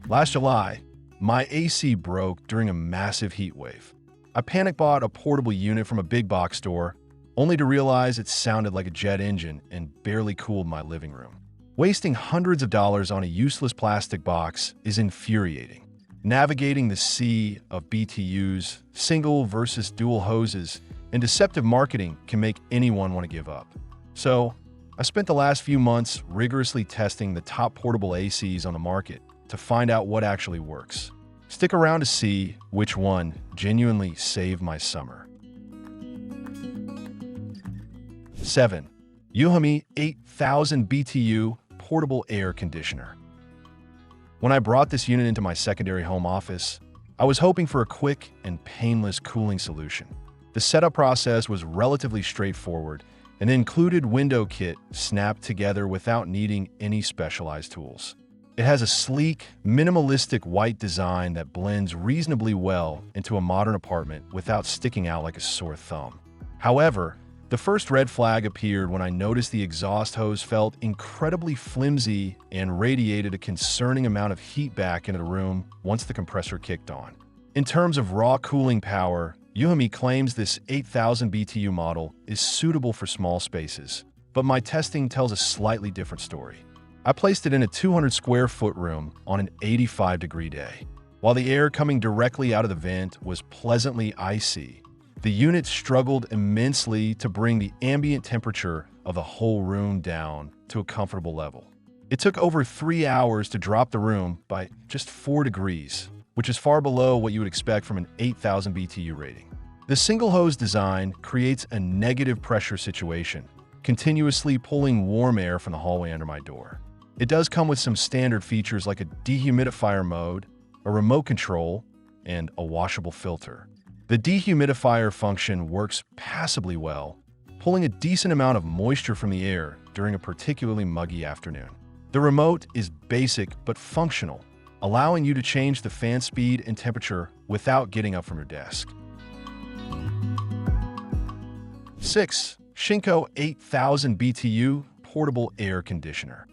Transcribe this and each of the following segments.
Last July, my AC broke during a massive heat wave. I panic bought a portable unit from a big box store, only to realize it sounded like a jet engine and barely cooled my living room. Wasting hundreds of dollars on a useless plastic box is infuriating. Navigating the sea of BTUs, single versus dual hoses, and deceptive marketing can make anyone want to give up. So, I spent the last few months rigorously testing the top portable ACs on the market to find out what actually works. Stick around to see which one genuinely saved my summer. 7. EUHOMY 8000 BTU Portable Air Conditioner. When I brought this unit into my secondary home office, I was hoping for a quick and painless cooling solution. The setup process was relatively straightforward and included window kit snapped together without needing any specialized tools. It has a sleek, minimalistic white design that blends reasonably well into a modern apartment without sticking out like a sore thumb. However, the first red flag appeared when I noticed the exhaust hose felt incredibly flimsy and radiated a concerning amount of heat back into the room once the compressor kicked on. In terms of raw cooling power, EUHOMY claims this 8000 BTU model is suitable for small spaces, but my testing tells a slightly different story. I placed it in a 200 square foot room on an 85-degree day. While the air coming directly out of the vent was pleasantly icy, the unit struggled immensely to bring the ambient temperature of the whole room down to a comfortable level. It took over 3 hours to drop the room by just 4 degrees, which is far below what you would expect from an 8000 BTU rating. The single hose design creates a negative pressure situation, continuously pulling warm air from the hallway under my door. It does come with some standard features like a dehumidifier mode, a remote control, and a washable filter. The dehumidifier function works passably well, pulling a decent amount of moisture from the air during a particularly muggy afternoon. The remote is basic but functional, allowing you to change the fan speed and temperature without getting up from your desk. 6. Shinco 8000 BTU Portable Air Conditioner.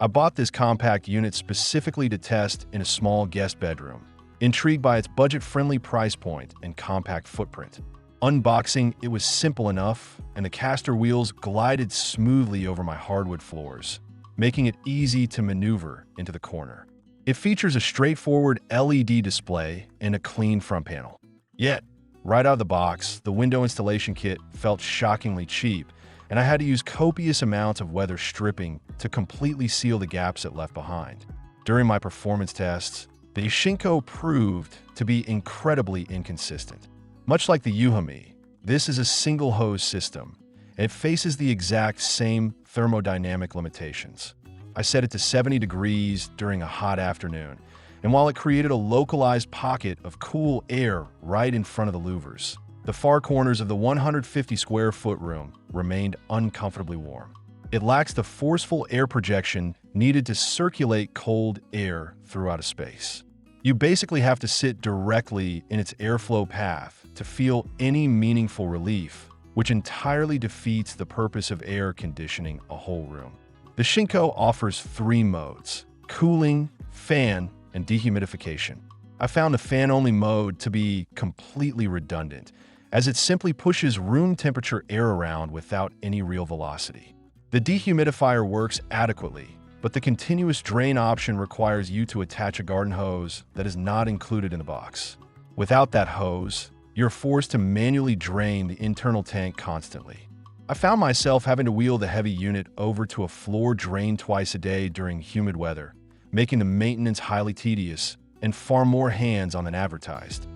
I bought this compact unit specifically to test in a small guest bedroom, intrigued by its budget-friendly price point and compact footprint. Unboxing, it was simple enough, and the caster wheels glided smoothly over my hardwood floors, making it easy to maneuver into the corner. It features a straightforward LED display and a clean front panel. Yet, right out of the box, the window installation kit felt shockingly cheap, and I had to use copious amounts of weather stripping to completely seal the gaps it left behind. During my performance tests, the Shinco proved to be incredibly inconsistent. Much like the EUHOMY, this is a single hose system, and it faces the exact same thermodynamic limitations. I set it to 70 degrees during a hot afternoon, and while it created a localized pocket of cool air right in front of the louvers, the far corners of the 150 square foot room remained uncomfortably warm. It lacks the forceful air projection needed to circulate cold air throughout a space. You basically have to sit directly in its airflow path to feel any meaningful relief, which entirely defeats the purpose of air conditioning a whole room. The Shinco offers 3 modes: cooling, fan, and dehumidification. I found the fan-only mode to be completely redundant, as it simply pushes room temperature air around without any real velocity. The dehumidifier works adequately, but the continuous drain option requires you to attach a garden hose that is not included in the box. Without that hose, you're forced to manually drain the internal tank constantly. I found myself having to wheel the heavy unit over to a floor drain twice a day during humid weather, making the maintenance highly tedious and far more hands-on than advertised.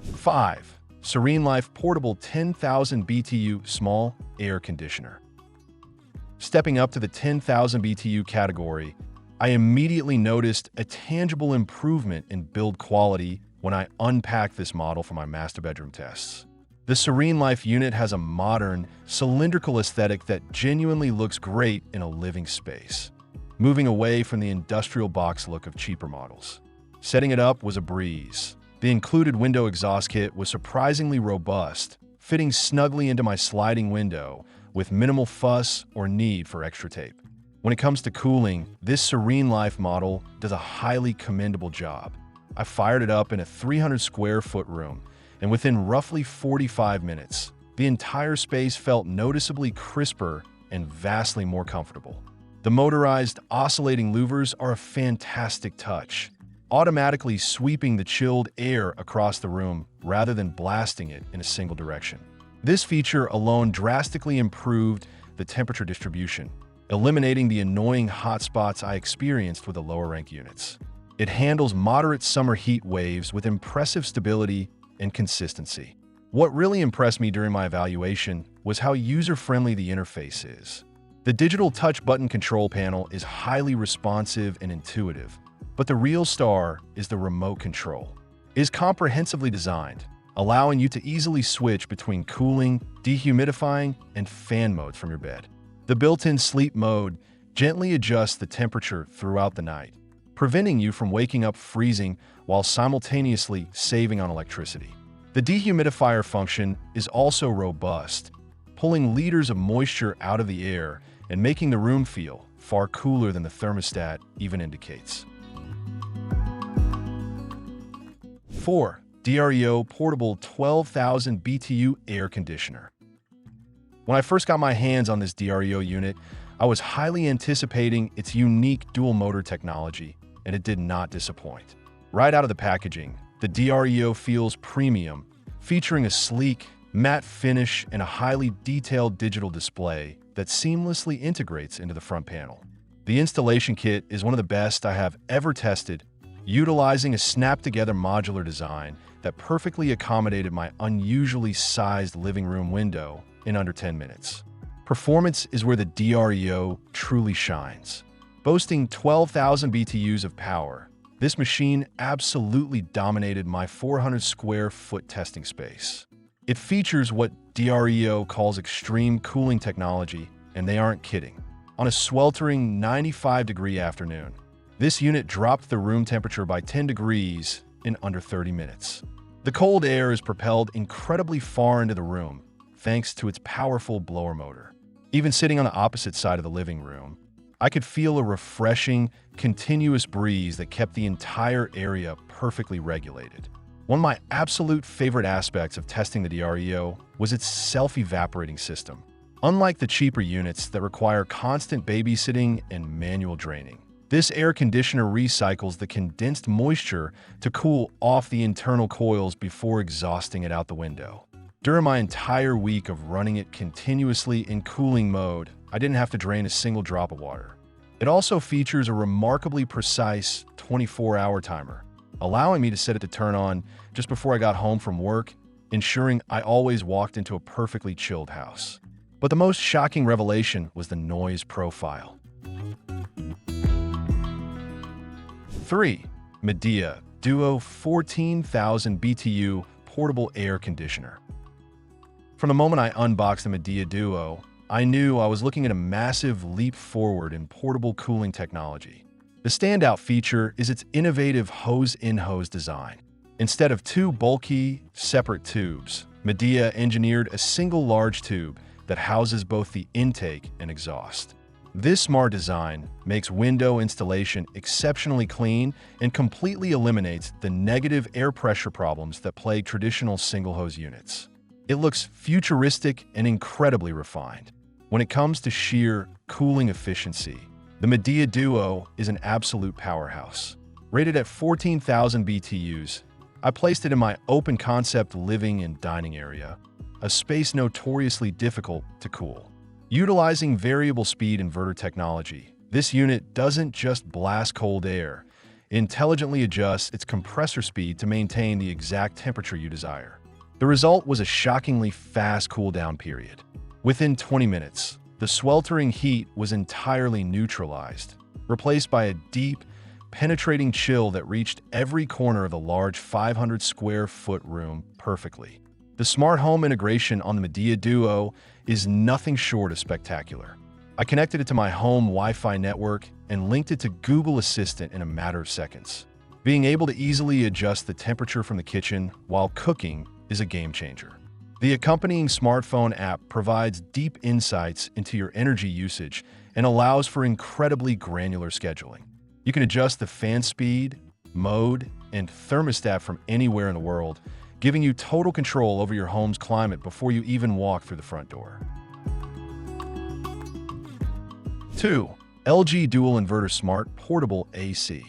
5. SereneLife Portable 10,000 BTU Small Air Conditioner. Stepping up to the 10,000 BTU category, I immediately noticed a tangible improvement in build quality when I unpacked this model for my master bedroom tests. The SereneLife unit has a modern, cylindrical aesthetic that genuinely looks great in a living space, moving away from the industrial box look of cheaper models. Setting it up was a breeze. The included window exhaust kit was surprisingly robust, fitting snugly into my sliding window with minimal fuss or need for extra tape. When it comes to cooling, this SereneLife model does a highly commendable job. I fired it up in a 300 square foot room, and within roughly 45 minutes, the entire space felt noticeably crisper and vastly more comfortable. The motorized oscillating louvers are a fantastic touch, automatically sweeping the chilled air across the room rather than blasting it in a single direction. This feature alone drastically improved the temperature distribution, eliminating the annoying hot spots I experienced with the lower-rank units. It handles moderate summer heat waves with impressive stability and consistency. What really impressed me during my evaluation was how user-friendly the interface is. The digital touch button control panel is highly responsive and intuitive, but the real star is the remote control. It is comprehensively designed, allowing you to easily switch between cooling, dehumidifying, and fan modes from your bed. The built-in sleep mode gently adjusts the temperature throughout the night, preventing you from waking up freezing while simultaneously saving on electricity. The dehumidifier function is also robust, pulling liters of moisture out of the air and making the room feel far cooler than the thermostat even indicates. 4. DREO Portable 12,000 BTU Air Conditioner. When I first got my hands on this DREO unit, I was highly anticipating its unique dual-motor technology, and it did not disappoint. Right out of the packaging, the DREO feels premium, featuring a sleek, matte finish and a highly detailed digital display that seamlessly integrates into the front panel. The installation kit is one of the best I have ever tested, utilizing a snap-together modular design that perfectly accommodated my unusually sized living room window in under 10 minutes. Performance is where the DREO truly shines. Boasting 12,000 BTUs of power, this machine absolutely dominated my 400 square foot testing space. It features what DREO calls extreme cooling technology, and they aren't kidding. On a sweltering 95-degree afternoon, this unit dropped the room temperature by 10 degrees in under 30 minutes. The cold air is propelled incredibly far into the room, thanks to its powerful blower motor. Even sitting on the opposite side of the living room, I could feel a refreshing, continuous breeze that kept the entire area perfectly regulated. One of my absolute favorite aspects of testing the DREO was its self-evaporating system. Unlike the cheaper units that require constant babysitting and manual draining, this air conditioner recycles the condensed moisture to cool off the internal coils before exhausting it out the window. During my entire week of running it continuously in cooling mode, I didn't have to drain a single drop of water. It also features a remarkably precise 24-hour timer, allowing me to set it to turn on just before I got home from work, ensuring I always walked into a perfectly chilled house. But the most shocking revelation was the noise profile. 3. Midea Duo 14,000 BTU Portable Air Conditioner. From the moment I unboxed the Midea Duo, I knew I was looking at a massive leap forward in portable cooling technology. The standout feature is its innovative hose-in-hose design. Instead of two bulky, separate tubes, Midea engineered a single large tube that houses both the intake and exhaust. This smart design makes window installation exceptionally clean and completely eliminates the negative air pressure problems that plague traditional single-hose units. It looks futuristic and incredibly refined. When it comes to sheer cooling efficiency, the Midea Duo is an absolute powerhouse. Rated at 14,000 BTUs, I placed it in my open-concept living and dining area, a space notoriously difficult to cool. Utilizing variable speed inverter technology, this unit doesn't just blast cold air, it intelligently adjusts its compressor speed to maintain the exact temperature you desire. The result was a shockingly fast cool-down period. Within 20 minutes, the sweltering heat was entirely neutralized, replaced by a deep, penetrating chill that reached every corner of the large 500 square foot room perfectly. The smart home integration on the Midea Duo is nothing short of spectacular. I connected it to my home Wi-Fi network and linked it to Google Assistant in a matter of seconds. Being able to easily adjust the temperature from the kitchen while cooking is a game changer. The accompanying smartphone app provides deep insights into your energy usage and allows for incredibly granular scheduling. You can adjust the fan speed, mode, and thermostat from anywhere in the world, giving you total control over your home's climate before you even walk through the front door. 2. LG Dual Inverter Smart Portable AC.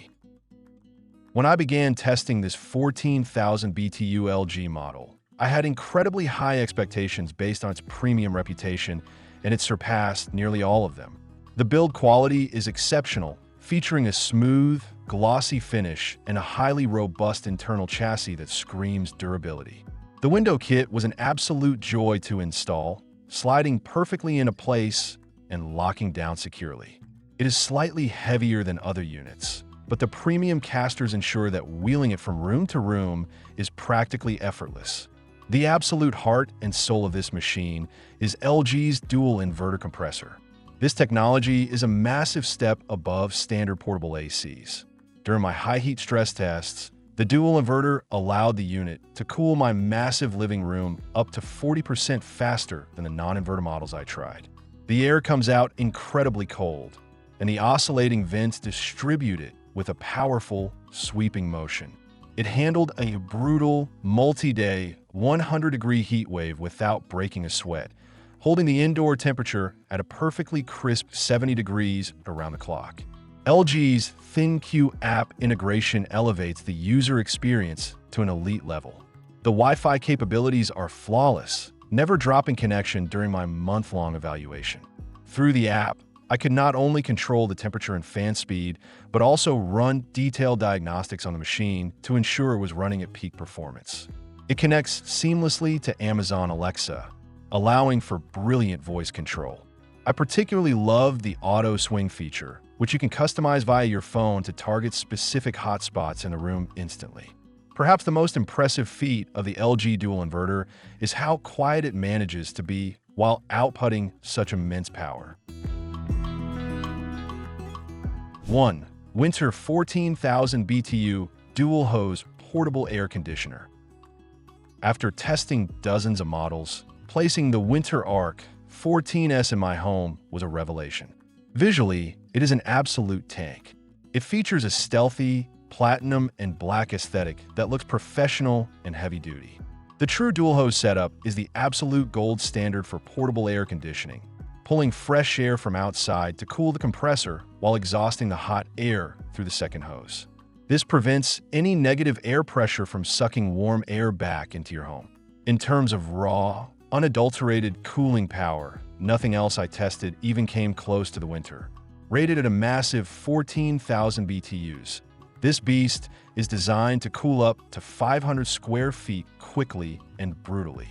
When I began testing this 14,000 BTU LG model, I had incredibly high expectations based on its premium reputation, and it surpassed nearly all of them. The build quality is exceptional, featuring a smooth, glossy finish and a highly robust internal chassis that screams durability. The window kit was an absolute joy to install, sliding perfectly into place and locking down securely. It is slightly heavier than other units, but the premium casters ensure that wheeling it from room to room is practically effortless. The absolute heart and soul of this machine is LG's dual inverter compressor. This technology is a massive step above standard portable ACs. During my high heat stress tests, the dual inverter allowed the unit to cool my massive living room up to 40% faster than the non-inverter models I tried. The air comes out incredibly cold, and the oscillating vents distribute it with a powerful, sweeping motion. It handled a brutal, multi-day, 100-degree heat wave without breaking a sweat, holding the indoor temperature at a perfectly crisp 70 degrees around the clock. LG's ThinQ app integration elevates the user experience to an elite level. The Wi-Fi capabilities are flawless, never dropping connection during my month-long evaluation. Through the app, I could not only control the temperature and fan speed, but also run detailed diagnostics on the machine to ensure it was running at peak performance. It connects seamlessly to Amazon Alexa, allowing for brilliant voice control. I particularly love the auto swing feature, which you can customize via your phone to target specific hotspots in the room instantly. Perhaps the most impressive feat of the LG dual inverter is how quiet it manages to be while outputting such immense power. 1. Whynter 14,000 BTU Dual Hose Portable Air Conditioner. After testing dozens of models, placing the Whynter Arc 14S in my home was a revelation. Visually, it is an absolute tank. It features a stealthy, platinum and black aesthetic that looks professional and heavy-duty. The true dual hose setup is the absolute gold standard for portable air conditioning, pulling fresh air from outside to cool the compressor while exhausting the hot air through the second hose. This prevents any negative air pressure from sucking warm air back into your home. In terms of raw, unadulterated cooling power, nothing else I tested even came close to the Whynter. Rated at a massive 14,000 BTUs, this beast is designed to cool up to 500 square feet quickly and brutally.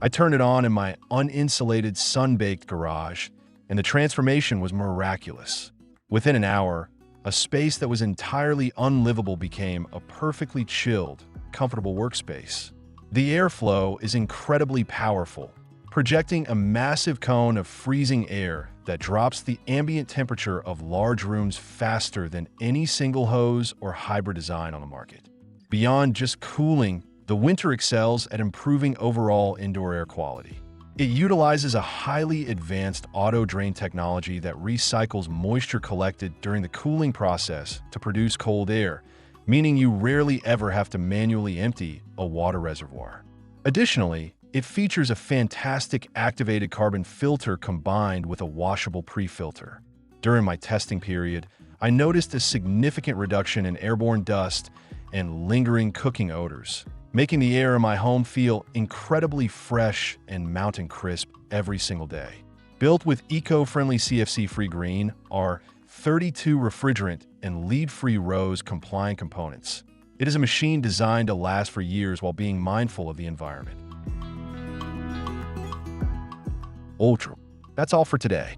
I turned it on in my uninsulated, sun-baked garage, and the transformation was miraculous. Within an hour, a space that was entirely unlivable became a perfectly chilled, comfortable workspace. The airflow is incredibly powerful, projecting a massive cone of freezing air that drops the ambient temperature of large rooms faster than any single hose or hybrid design on the market. Beyond just cooling, the Whynter excels at improving overall indoor air quality. It utilizes a highly advanced auto-drain technology that recycles moisture collected during the cooling process to produce cold air, meaning you rarely ever have to manually empty a water reservoir. Additionally, it features a fantastic activated carbon filter combined with a washable pre-filter. During my testing period, I noticed a significant reduction in airborne dust and lingering cooking odors, making the air in my home feel incredibly fresh and mountain crisp every single day. Built with eco-friendly CFC-free green, are 32 refrigerant and lead-free rose compliant components. It is a machine designed to last for years while being mindful of the environment. Ultra. That's all for today.